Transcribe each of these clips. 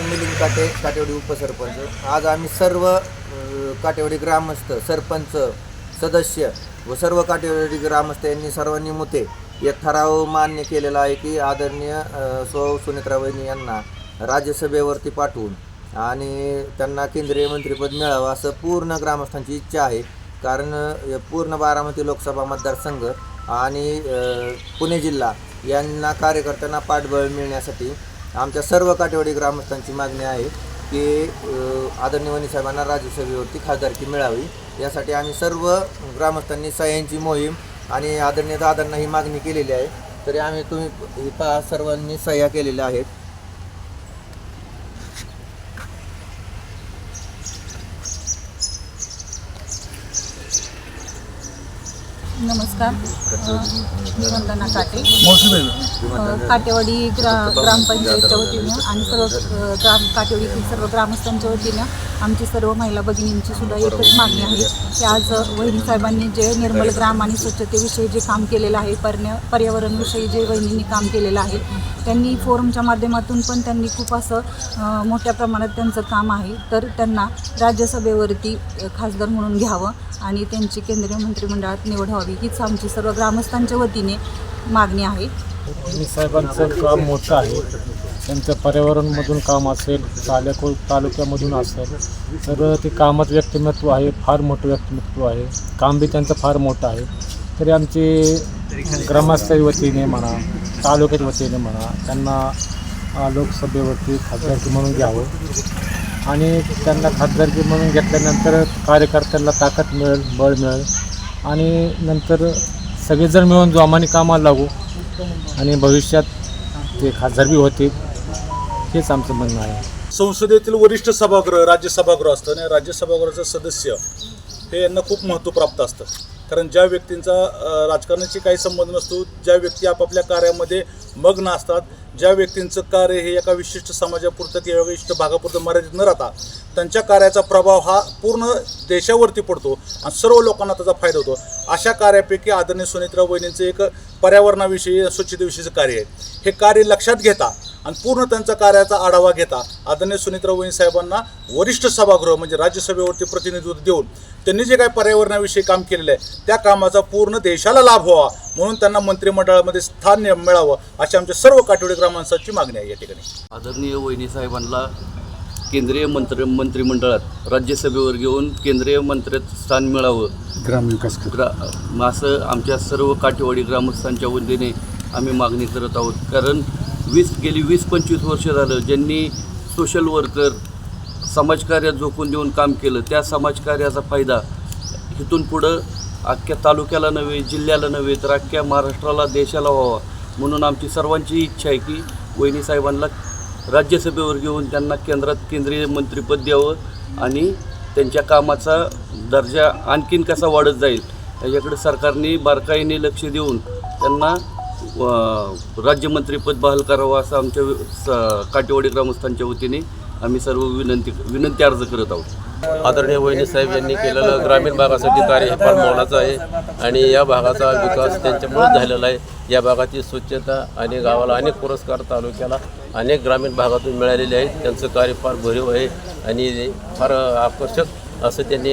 मिलिंद काटे, काटेवाडी उपसरपंच। आज आम्ही सर्व काटेवाडी ग्रामस्थ, सरपंच, सदस्य व सर्व काटेवाडी ग्रामस्थ यांनी सर्वांनी मते एक ठराव मान्य केलेला आहे की आदरणीय सौ सुनेत्रा वहिनी यांना राज्यसभेवरती पाठवून आणि त्यांना केंद्रीय मंत्रिपद मिळावं असं पूर्ण ग्रामस्थांची इच्छा आहे। कारण पूर्ण बारामती लोकसभा मतदारसंघ आणि पुणे जिल्हा यांना कार्यकर्त्यांना पाठबळ मिळण्यासाठी आमच्या सर्व काटेवाडी ग्रामस्थांची मागणी आहे की आदरणीय वहिनी साहेबांना राज्यसभेवरती खासदारकी मिळावी। यासाठी आम्ही सर्व ग्रामस्थांनी सह्यांची मोहीम आणि आदरणीय दादांना ही मागणी केलेली आहे। तरी आम्ही तुम्ही पहा सर्वांनी सह्या केलेल्या आहेत। नमस्कार, मी वंदना काटे, काटेवाडी ग्रामपंचायतच्या वतीनं आणि सर्व काटेवाडीतील सर्व ग्रामस्थांच्या वतीनं आमची सर्व महिला भगिनींची सुद्धा एकच मागणी आहे की आज वहिनी साहेबांनी जे निर्मल ग्राम आणि स्वच्छतेविषयी जे काम केलेलं आहे, पर्यावरणविषयी जे वहिनींनी काम केलेलं आहे, त्यांनी फोरमच्या माध्यमातून पण त्यांनी खूप असं मोठ्या प्रमाणात त्यांचं काम आहे, तर त्यांना राज्यसभेवरती खासदार म्हणून घ्यावं आणि त्यांची केंद्रीय मंत्रिमंडळात निवड व्हावी हीच आमची सर्व ग्रामस्थांच्या वतीने मागणी आहे। वहिनी साहेबांचं काम मोठं आहे, त्यांचं पर्यावरणमधून काम असेल, तालुक्यामधून असेल, तर ते कामात व्यक्तिमत्व आहे, फार मोठं व्यक्तिमत्व आहे, काम बी त्यांचं फार मोठं आहे। तरी आमची ग्रामस्थांच्या वतीने म्हणा, तालुक्याच्या वतीने म्हणा, त्यांना लोकसभेवरती खासदारकी म्हणून घ्यावं आणि त्यांना खासदारकी म्हणून घेतल्यानंतर कार्यकर्त्यांना ताकद मिळेल, बळ मिळेल आणि नंतर सगळेजण मिळून जोमाने कामाला लागू आणि भविष्यात ते खासदार बी होते, हेच आमचं म्हणणं आहे। संसदेतील वरिष्ठ सभागृह राज्यसभागृह असतं आणि राज्यसभागृहाचं सदस्य हे यांना खूप महत्त्व प्राप्त असतं। कारण ज्या व्यक्तींचा राजकारणाशी काही संबंध नसतो, ज्या व्यक्ती आपापल्या कार्यामध्ये मग्न असतात, ज्या व्यक्तींचं कार्य हे एका विशिष्ट समाजापुरतं किंवा विशिष्ट भागापुरतं मर्यादित न राहता त्यांच्या कार्याचा प्रभाव हा पूर्ण देशावरती पडतो आणि सर्व लोकांना त्याचा फायदा होतो। अशा कार्यापैकी आदरणीय सुनेत्रा वहिनींचं एक पर्यावरणाविषयी, स्वच्छतेविषयीचं कार्य आहे। हे कार्य लक्षात घेता आणि पूर्ण त्यांचा कार्याचा आढावा घेता आदरणीय सुनेत्रा वहिनी साहेबांना वरिष्ठ सभागृह म्हणजे राज्यसभेवरती प्रतिनिधित्व देऊन त्यांनी जे काही पर्यावरणाविषयी काम केलेलं आहे त्या कामाचा पूर्ण देशाला लाभ व्हावा म्हणून त्यांना मंत्रिमंडळामध्ये स्थान मिळावं अशी आमच्या सर्व काटेवाडी ग्रामस्थांची मागणी आहे। या ठिकाणी आदरणीय वहिनी साहेबांना केंद्रीय मंत्रिमंडळात राज्यसभेवर घेऊन केंद्रीय मंत्र्यात स्थान मिळावं, ग्रामविकास असं आमच्या सर्व काटेवाडी ग्रामस्थांच्या वतीने आम्ही मागणी करत आहोत। कारण गेली 20-25 वर्ष झालं ज्यांनी सोशल वर्कर समाजकार्यात झोकून देऊन काम केलं, त्या समाजकार्याचा फायदा इथून पुढं अख्ख्या तालुक्याला नव्हे, जिल्ह्याला नव्हे, तर अख्ख्या महाराष्ट्राला, देशाला व्हावा म्हणून आमची सर्वांची इच्छा आहे की वहिनी साहेबांना राज्यसभेवर घेऊन त्यांना केंद्रीय मंत्रिपद द्यावं आणि त्यांच्या कामाचा दर्जा आणखीन कसा वाढत जाईल याच्याकडे सरकारने बारकाईने लक्ष देऊन त्यांना राज्यमंत्रीपद बहाल करावं असं आमच्या काटेवाडी ग्रामस्थांच्या वतीने आम्ही सर्व विनंती अर्ज करत आहोत। आदरणीय वहिनी साहेब यांनी केलेलं ग्रामीण भागासाठी कार्य हे फार मोलाचं आहे आणि या भागाचा विकास त्यांच्यामुळे झालेला आहे। या भागाची स्वच्छता आणि गावाला अनेक पुरस्कार, तालुक्याला अनेक ग्रामीण भागातून मिळालेले आहेत। त्यांचं कार्य फार भरीव आहे आणि फार आकर्षक असं त्यांनी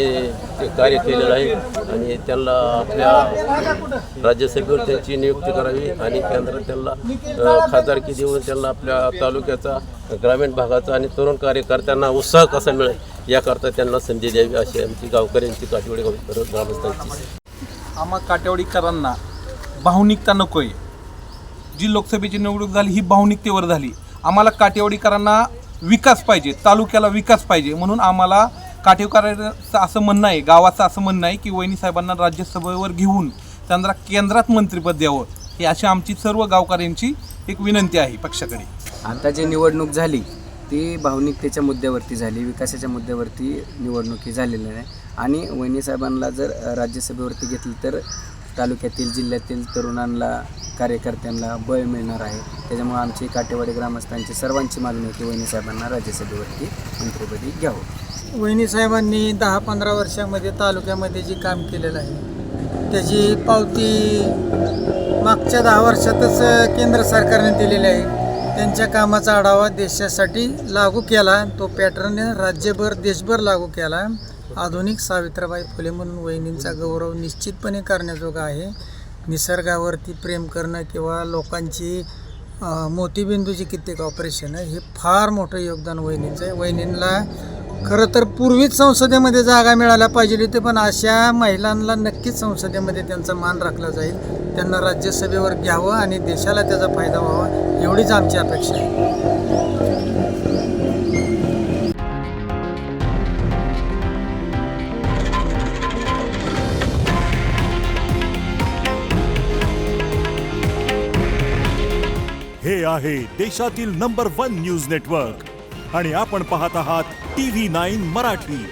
ते कार्य केलेलं आहे आणि त्यांना आपल्या राज्यसभेवर त्यांची नियुक्ती करावी आणि केंद्रात त्यांना खासदारकी देऊन त्यांना आपल्या तालुक्याचा, ग्रामीण भागाचा आणि तरुण कार्यकर्त्यांना उत्साह कसा मिळेल याकरता त्यांना संधी द्यावी अशी आमची गावकऱ्यांची, काटेवाडी ग्रामस्थांची। आम्हा काटेवाडीकरांना भावनिकता नको आहे। जी लोकसभेची निवडणूक झाली ही भावनिकतेवर झाली। आम्हाला काटेवाडीकरांना विकास पाहिजे, तालुक्याला विकास पाहिजे म्हणून आम्हाला काटेवाडीकरांचं असं म्हणणं आहे, गावाचं असं म्हणणं आहे की वहिनी साहेबांना राज्यसभेवर घेऊन त्यांना केंद्रात मंत्रिपद द्यावं ही अशी आमची सर्व गावकऱ्यांची एक विनंती आहे पक्षाकडे। आता जी निवडणूक झाली ती भावनिकतेच्या मुद्द्यावरती झाली, विकासाच्या मुद्द्यावरती निवडणूक ही झालेली नाही आणि वहिनी साहेबांना जर राज्यसभेवरती घेतली तर तालुक्यातील, जिल्ह्यातील तरुणांना, कार्यकर्त्यांना बळ मिळणार आहे। त्याच्यामुळे आमची काटेवाडी ग्रामस्थांची सर्वांची मागणी आहे की वहिनी साहेबांना राज्यसभेवरती मंत्रिपदी घ्यावं। वहिनी साहेबांनी 10-15 वर्षामध्ये तालुक्यामध्ये जे काम केलेलं आहे त्याची पावती मागच्या 10 वर्षातच केंद्र सरकारने दिलेली आहे। त्यांच्या कामाचा आढावा देशासाठी लागू केला. तो पॅटर्न राज्यभर देशभर लागू केला. आधुनिक सावित्रीबाई फुले म्हणून वहिनींचा गौरव निश्चितपणे करण्याजोगा आहे. निसर्गावरती प्रेम करणं किंवा लोकांची मोतीबिंदूची कित्येक ऑपरेशन हे फार मोठं योगदान वहिनींचं आहे. वहिनींना खरं तर पूर्वीच संसदेमध्ये जागा मिळायला पाहिजे होती, पण अशा महिलांना नक्कीच संसदेमध्ये त्यांचा मान राखला जाईल. त्यांना राज्यसभेवर घ्यावं आणि देशाला त्याचा फायदा व्हावा एवढीच आमची अपेक्षा आहे. हे आहे देशातील नंबर 1 न्यूज नेटवर्क आणि आपण पाहत आहात TV9 मराठी.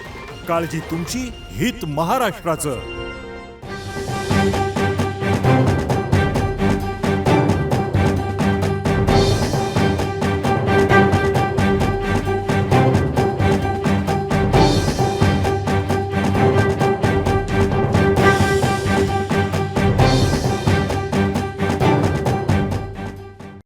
काळजी तुमची, हित महाराष्ट्राचं.